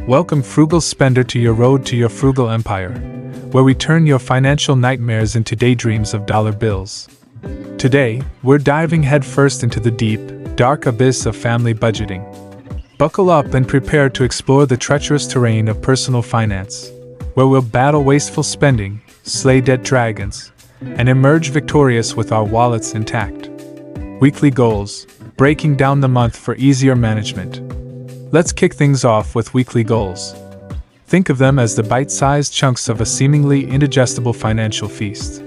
Welcome, frugal spender, to your road to your frugal empire, where we turn your financial nightmares into daydreams of dollar bills. Today, we're diving headfirst into the deep, dark abyss of family budgeting. Buckle up and prepare to explore the treacherous terrain of personal finance, where we'll battle wasteful spending, slay debt dragons, and emerge victorious with our wallets intact. Weekly goals, breaking down the month for easier management. Let's kick things off with weekly goals. Think of them as the bite-sized chunks of a seemingly indigestible financial feast.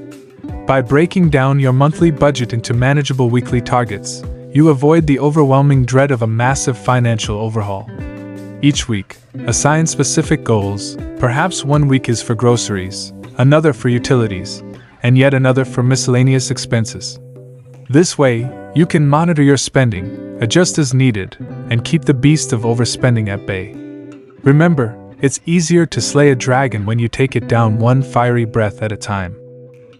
By breaking down your monthly budget into manageable weekly targets, you avoid the overwhelming dread of a massive financial overhaul. Each week, assign specific goals. Perhaps one week is for groceries, another for utilities, and yet another for miscellaneous expenses. This way, you can monitor your spending, adjust as needed, and keep the beast of overspending at bay. Remember, it's easier to slay a dragon when you take it down one fiery breath at a time.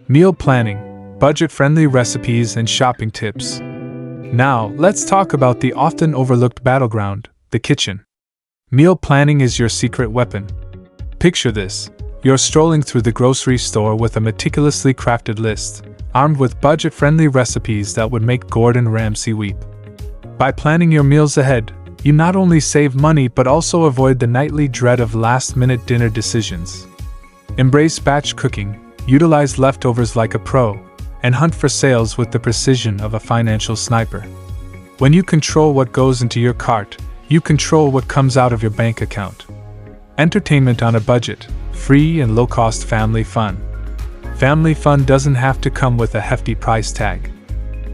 Meal planning, budget-friendly recipes, and shopping tips. Now, let's talk about the often overlooked battleground, the kitchen. Meal planning is your secret weapon. Picture this: you're strolling through the grocery store with a meticulously crafted list, armed with budget-friendly recipes that would make Gordon Ramsay weep. By planning your meals ahead, you not only save money but also avoid the nightly dread of last-minute dinner decisions. Embrace batch cooking, utilize leftovers like a pro, and hunt for sales with the precision of a financial sniper. When you control what goes into your cart, you control what comes out of your bank account. Entertainment on a budget, free and low-cost family fun. Family fun doesn't have to come with a hefty price tag.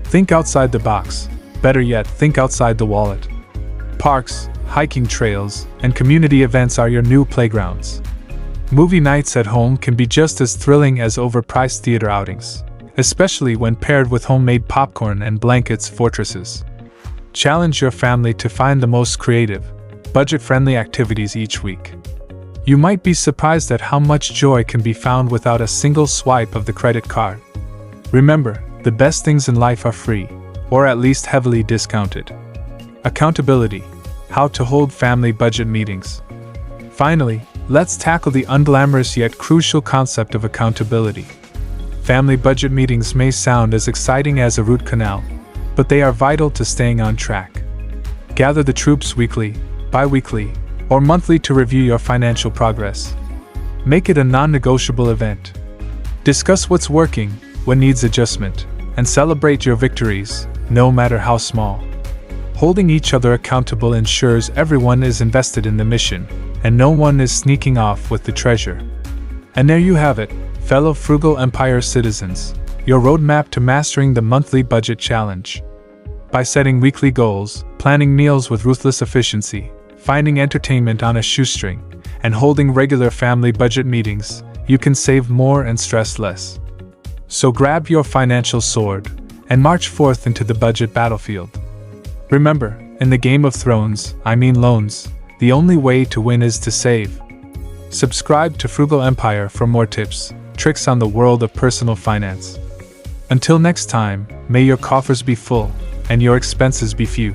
Think outside the box. Better yet, think outside the wallet. Parks, hiking trails, and community events are your new playgrounds. Movie nights at home can be just as thrilling as overpriced theater outings, especially when paired with homemade popcorn and blankets fortresses. Challenge your family to find the most creative, budget-friendly activities each week. You might be surprised at how much joy can be found without a single swipe of the credit card. Remember, the best things in life are free, or at least heavily discounted. Accountability, how to hold family budget meetings. Finally, let's tackle the unglamorous yet crucial concept of accountability. Family budget meetings may sound as exciting as a root canal, but they are vital to staying on track. Gather the troops weekly, bi-weekly, or monthly to review your financial progress. Make it a non-negotiable event. Discuss what's working, what needs adjustment, and celebrate your victories, no matter how small. Holding each other accountable ensures everyone is invested in the mission, and no one is sneaking off with the treasure. And there you have it, fellow Frugal Empire citizens, your roadmap to mastering the monthly budget challenge. By setting weekly goals, planning meals with ruthless efficiency, finding entertainment on a shoestring, and holding regular family budget meetings, you can save more and stress less. So grab your financial sword and march forth into the budget battlefield. Remember, in the Game of Thrones, loans, the only way to win is to save. Subscribe to Frugal Empire for more tips, tricks on the world of personal finance. Until next time, may your coffers be full and your expenses be few.